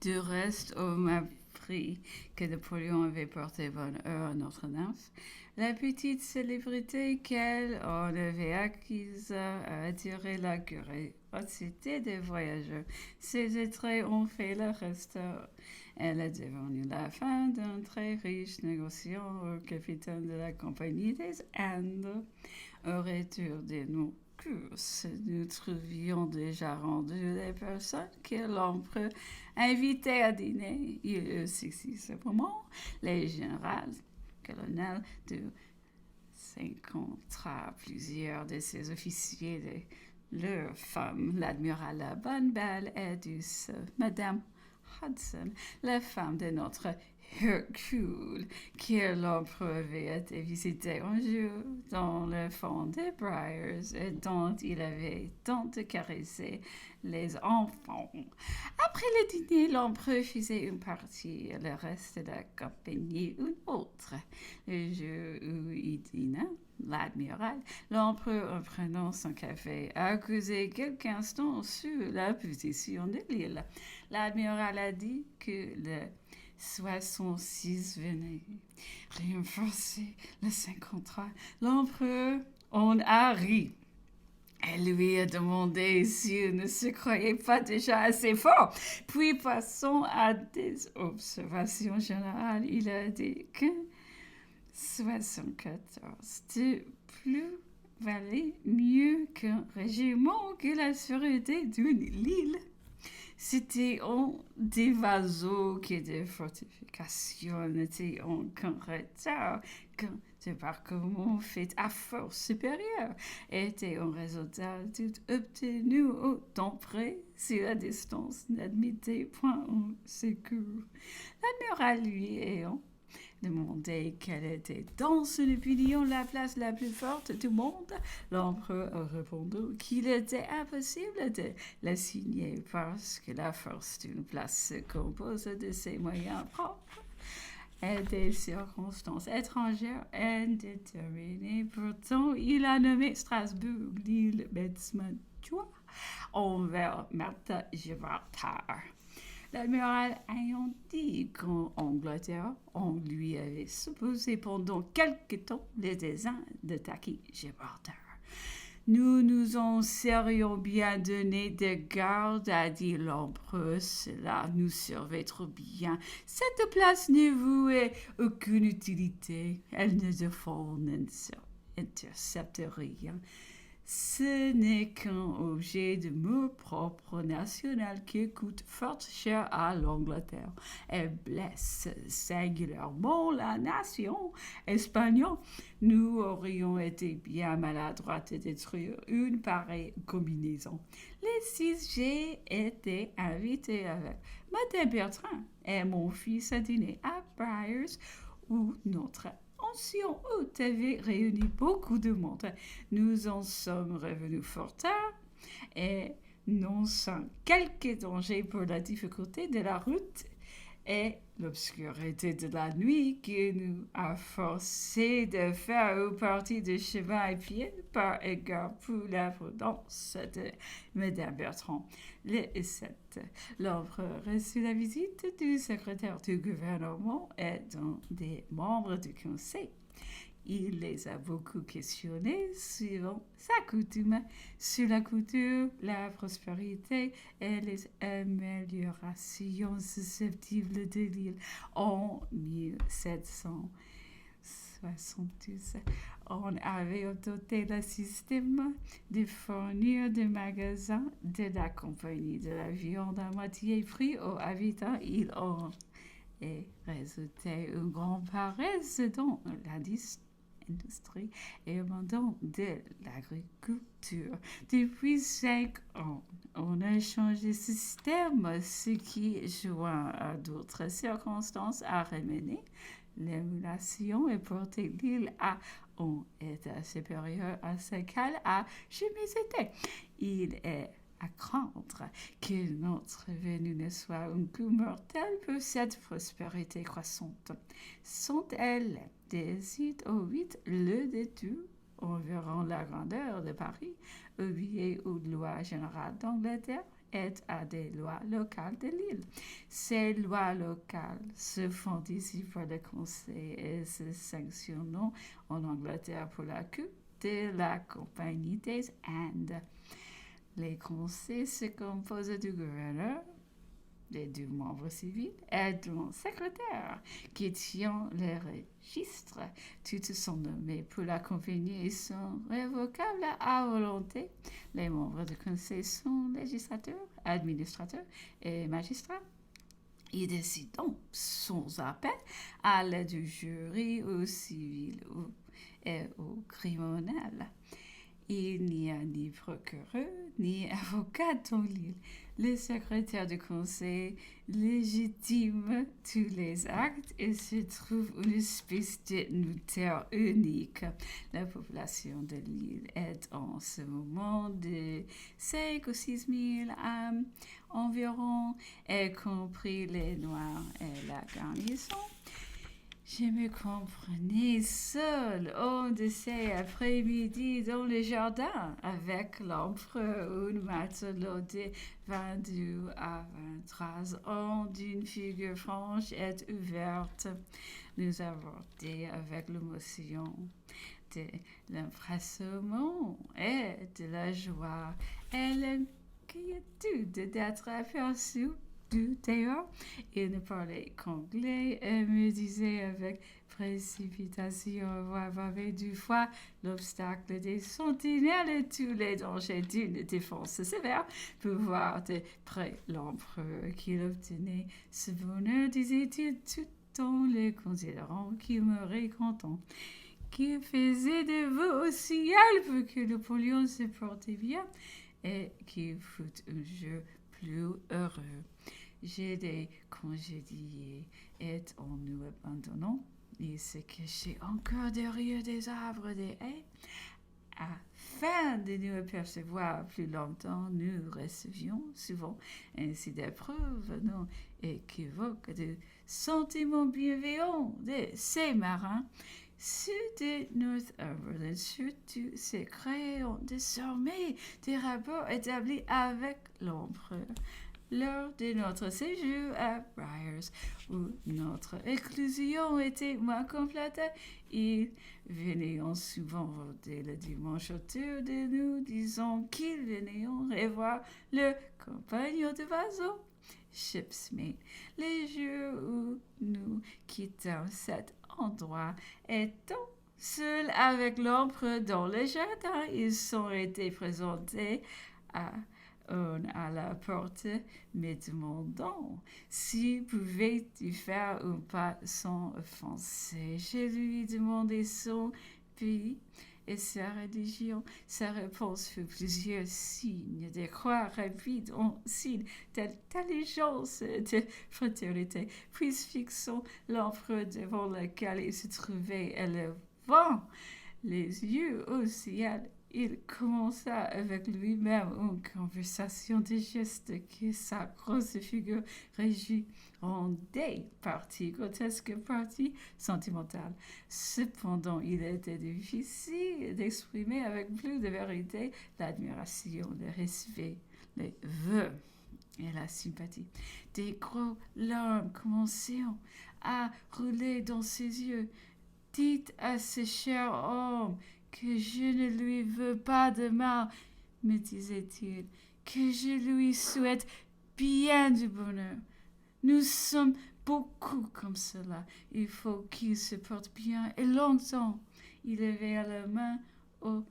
Du reste, on m'a appris que Napoléon avait porté bonheur à Notre-Dame. La petite célébrité qu'elle en avait acquise a attiré la curiosité des voyageurs. Ses traits ont fait le reste. Elle est devenue la femme d'un très riche négociant au capitaine de la Compagnie des Indes. Au retour de nos courses, nous trouvions déjà rendu les personnes que l'empereur invitait à dîner. Il aussi simplement les généraux, colonels de 50 plusieurs de ses officiers, de leur femme, l'admiral la bonne belle et douce, Madame Hudson, la femme de notre Hercule, que l'empereur avait été visiter un jour dans le fond des Briars et dont il avait tant caressé les enfants. Après le dîner, l'empereur faisait une partie, le reste de la compagnie une autre. Le jour où il dîna, l'admiral, l'empereur, en prenant son café, a causé quelques instants sur la position de l'île. L'admiral a dit que le 66 venait renforcer le 53. L'empereur en a ri. Elle lui a demandé s'il ne se croyait pas déjà assez fort. Puis, passons à des observations générales. Il a dit que 74 de plus valait mieux qu'un régiment que la sûreté d'une île. C'était en des vaseaux que des fortifications étaient en retard quand le parcours fait à force supérieure était un résultat tout obtenu au temps près si la distance n'admettait point un secours. L'admiral lui ayant demandé quelle était dans son opinion la place la plus forte du monde, l'empereur a répondu qu'il était impossible de l'assigner parce que la force d'une place se compose de ses moyens propres et des circonstances étrangères indéterminées. Pourtant, il a nommé Strasbourg l'île Betzmantua envers Martha Gibraltar. L'admiral ayant dit qu'en Angleterre, on lui avait supposé pendant quelque temps le dessein d'attaquer Gibraltar. Nous nous en serions bien donné de garde, a dit l'empereur. Cela nous servait trop bien. Cette place ne vous est aucune utilité. Elle ne défend, n'intercepte rien. Ce n'est qu'un objet de mot propre national qui coûte fort cher à l'Angleterre et blesse singulièrement la nation espagnole. Nous aurions été bien maladroits de détruire une pareille combinaison. Les 6 j'ai été invité avec Madame Bertrand et mon fils à dîner à Briars où notre ancien hôte avait réuni beaucoup de monde. Nous en sommes revenus fort tard et non sans quelques dangers pour la difficulté de la route et l'obscurité de la nuit qui nous a forcés de faire une partie de chemin à pied par égard pour la prudence de Madame Bertrand. Le 7, l'empereur reçut la visite du secrétaire du gouvernement et d'un des membres du conseil. Il les a beaucoup questionnés suivant sa coutume sur la culture, la prospérité et les améliorations susceptibles de l'île. En 1772, on avait adopté le système de fournir des magasins de la compagnie de la viande à moitié prix aux habitants. Il en est résulté une grande paresse dans l'industrie et abandon de l'agriculture. Depuis 5 ans, on a changé ce système, ce qui, joint à d'autres circonstances, a ramené l'émulation et porté l'île à un état supérieur à ce qu'elle a jamais été. Il est à craindre que notre venue ne soit un coup mortel pour cette prospérité croissante. Sont-elles des îles au 8 le détour environ la grandeur de Paris, au billet ou de loi générale d'Angleterre? aide à des lois locales de l'île. Ces lois locales se font ici par le Conseil et se sanctionnent en Angleterre pour la Coupe de la Compagnie des Indes. Les conseils se composent du gouverneur, des deux membres civils et d'un secrétaire qui tient les registres. Toutes sont nommés pour la compagnie et sont révocables à volonté. Les membres du conseil sont législateurs, administrateurs et magistrats. Ils décident sans appel à l'aide du jury au civil et au criminel. Il n'y a ni procureur ni avocat dans l'île. Le secrétaire du conseil légitime tous les actes et se trouve une espèce de notaire unique. La population de l'île est en ce moment de 5 ou 6 000 âmes environ, y compris les Noirs et la garnison. Je me comprenais seul un de ces après-midi dans le jardin avec l'empereur, un matelot de 22 à 23 ans d'une figure franche et ouverte. Nous aborder avec l'émotion de l'empressement et de la joie et l'inquiétude d'être aperçu dehors. Il ne parlait qu'anglais et me disait avec précipitation avoir bavé du foie l'obstacle des sentinelles et tous les dangers d'une défense sévère. Pour voir de près l'empereur qu'il obtenait ce bonheur, disait-il, tout en le considérant qu'il m'aurait content. Qui faisait de vous au ciel pour que Napoléon se porte bien et qu'il fût un jour plus heureux. J'ai des congédiés et en nous abandonnant, il se cachait encore derrière des arbres des haies. Afin de nous apercevoir plus longtemps, nous recevions souvent ainsi des preuves non équivoques de sentiments bienveillants de ces marins. Ceux de Northumberland surtout se créant désormais des rapports établis avec l'empereur. Lors de notre séjour à Briars, où notre exclusion était moins complète, ils venaient souvent voter le dimanche autour de nous, disant qu'ils venaient revoir le compagnon de Vaso, Shipsmate. Les jours où nous quittons cet endroit, étant seuls avec l'empereur dans le jardin, ils ont été présentés à la porte, me demandant s'il pouvait y faire un pas sans offenser. Je lui demandai son pays et sa religion. Sa réponse fut plusieurs signes de croix rapides en signes d'intelligence et de fraternité. Puis fixant l'empereur devant lequel il se trouvait et levant les yeux au ciel, il commença avec lui-même une conversation de gestes que sa grosse figure régie rendait partie grotesque, partie sentimentale. Cependant, il était difficile d'exprimer avec plus de vérité l'admiration, le respect, les vœux et la sympathie. Des gros larmes commençaient à rouler dans ses yeux. Dites à ce cher homme que je ne lui veux pas de mal, me disait-il, que je lui souhaite bien du bonheur. Nous sommes beaucoup comme cela. Il faut qu'il se porte bien et longtemps. Il levait la main au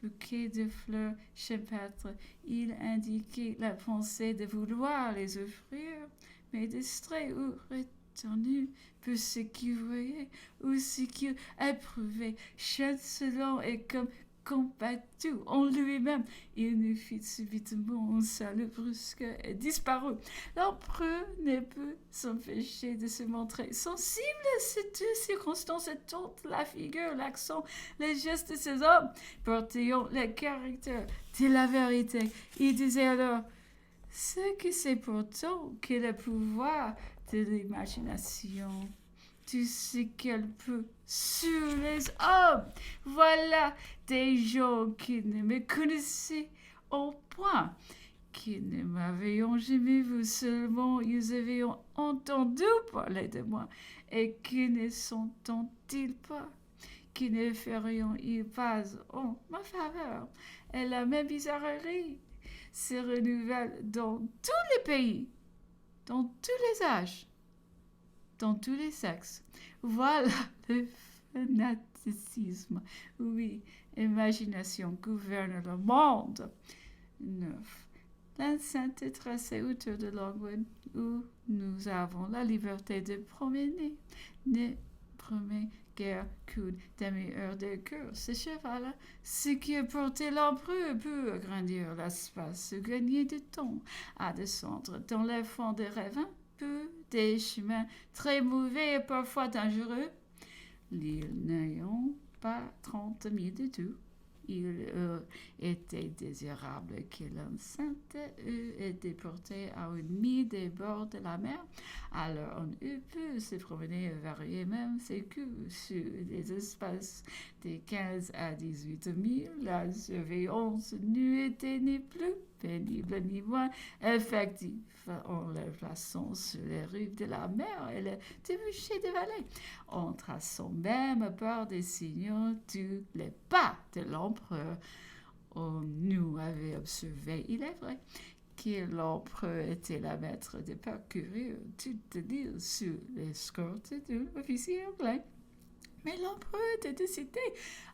bouquet de fleurs champêtres. Il indiquait la pensée de vouloir les offrir, mais distrait ou retenu pour ce qu'il voyait ou ce qu'il éprouvait, chancelant et comme combattu en lui-même. Il nous fit subitement un salut brusque et disparut. L'empereur ne peut s'empêcher de se montrer sensible à ces deux circonstances et toute la figure, l'accent, les gestes de ces hommes portant le caractère de la vérité. Il disait alors, ce que c'est pourtant que le pouvoir de l'imagination, tout ce qu'elle peut sur les hommes. Voilà des gens qui ne me connaissaient au point. qui ne m'avaient jamais vu, seulement ils avaient entendu parler de moi, et qui ne s'entendent-ils pas, qui ne ferions-ils pas en ma faveur? Et la même bizarrerie se renouvelle dans tous les pays, dans tous les âges, dans tous les sexes. Voilà le fanaticisme. Oui, imagination gouverne le monde. 9. L'enceinte est tracée autour de Longwood, où nous avons la liberté de promener. Ne promet guère qu'une demi-heure de course. Ce cheval, ce qui a porté l'empereur peut agrandir l'espace, gagner du temps, à descendre dans les fonds des ravins, peu des chemins très mauvais et parfois dangereux. L'île n'ayant pas 30 000 de tout, il était désirable que l'enceinte eût été portée à 1 mille des bords de la mer. Alors on eût pu se promener et varier même ses coups sur des espaces de 15 à 18 000. La surveillance n'eût été ni plus pénible ni moins effective en les plaçant sur les rives de la mer et les débouchés des vallées, en traçant même par des signaux tous les pas de l'empereur. On nous avait observé, il est vrai, que l'empereur était la maître de parcourir toute l'île sous l'escorte d'un officier anglais. Mais l'empereur était décidé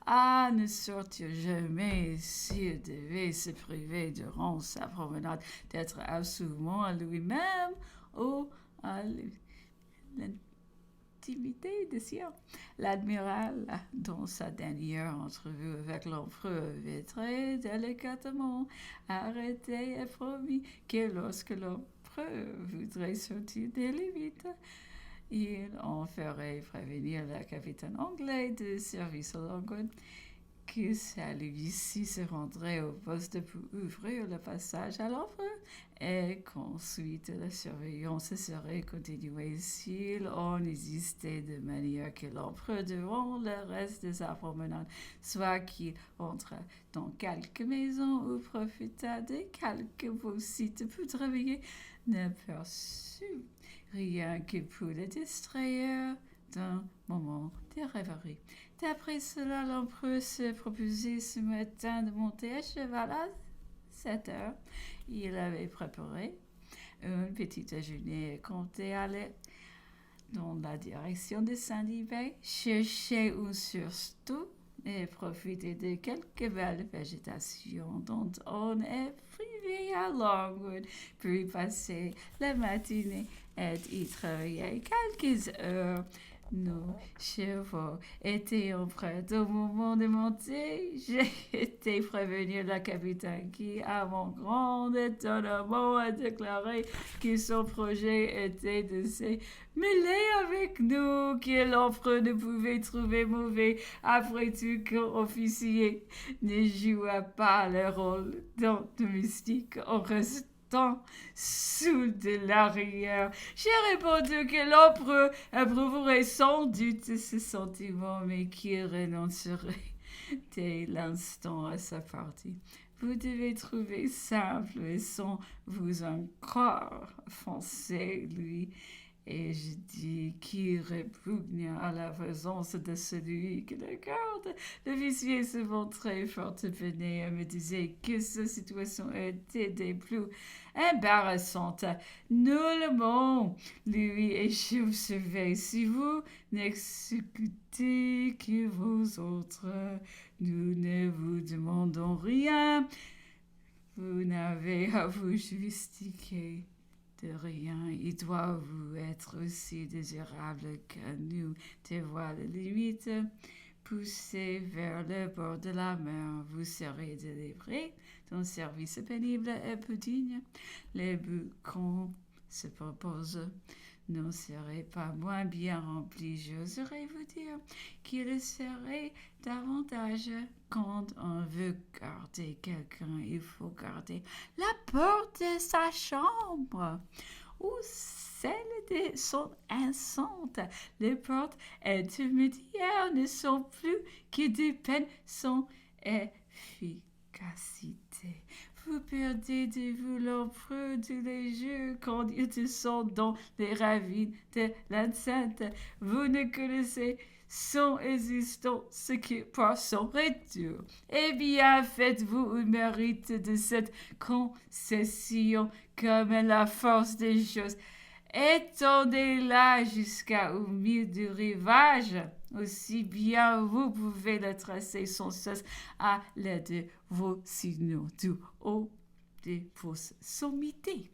à ne sortir jamais s'il devait se priver durant sa promenade d'être absolument à lui-même ou à l'intimité de Sion. L'admiral, dans sa dernière entrevue avec l'empereur, avait très délicatement arrêté et promis que lorsque l'empereur voudrait sortir des limites, il en ferait prévenir le capitaine anglais de service à Longwood que celui-ci se rendrait au poste pour ouvrir le passage à l'empereur et qu'ensuite la surveillance serait continuée s'il en existait, de manière que l'empereur, durant le reste de sa promenade, soit qu'il entre dans quelques maisons ou profita de quelques beaux sites pour travailler, n'aperçut rien que pour le distraire d'un moment de rêverie. D'après cela, l'empereur se proposait ce matin de monter à cheval à 7 heures. Il avait préparé un petit déjeuner et comptait aller dans la direction de Sandy Bay, chercher un surtout et profiter de quelques belles végétations dont on est privé à Longwood, puis passer la matinée et y travailler quelques heures. Nos chevaux étaient prêts au moment de monter. J'ai été prévenir le capitaine qui, à mon grand étonnement, a déclaré que son projet était de se mêler avec nous, que l'empereur ne pouvait trouver mauvais, après tout qu'un officier ne jouait pas le rôle d'un domestique en restant sous de l'arrière. J'ai répondu que l'empereur approuverait sans doute ce sentiment, mais qu'il renoncerait dès l'instant à sa partie. Vous devez trouver simple et sans vous en croire, français, lui. Et je dis qu'il répugne à la présence de celui qui le garde. L'officier se montrait fort peiné et me disait que sa situation était des plus embarrassantes. Nullement, lui, et je vous surveille. Si vous n'exécutez que vous autres, nous ne vous demandons rien. Vous n'avez à vous justifier de rien. Il doit vous être aussi désirable que nous de voir les limites. Poussez vers le bord de la mer, vous serez délivré d'un service pénible et peu digne. Les buts qu'on se propose ne seraient pas moins bien remplis. J'oserais vous dire qu'il serait davantage quand on veut garder quelqu'un, il faut garder la porte de sa chambre ou celle de son enceinte. Les portes intermédiaires ne sont plus que des peines sans efficacité. vous perdez de vue l'empereur tous les jours quand ils descendent dans les ravines de l'enceinte. Vous ne connaissez son existence que par son retour. Eh bien, faites-vous un mérite de cette concession comme la force des choses. Étendez-la jusqu'au milieu du rivage. Aussi bien vous pouvez la tracer sans cesse à l'aide de vos signaux du haut de vos sommités.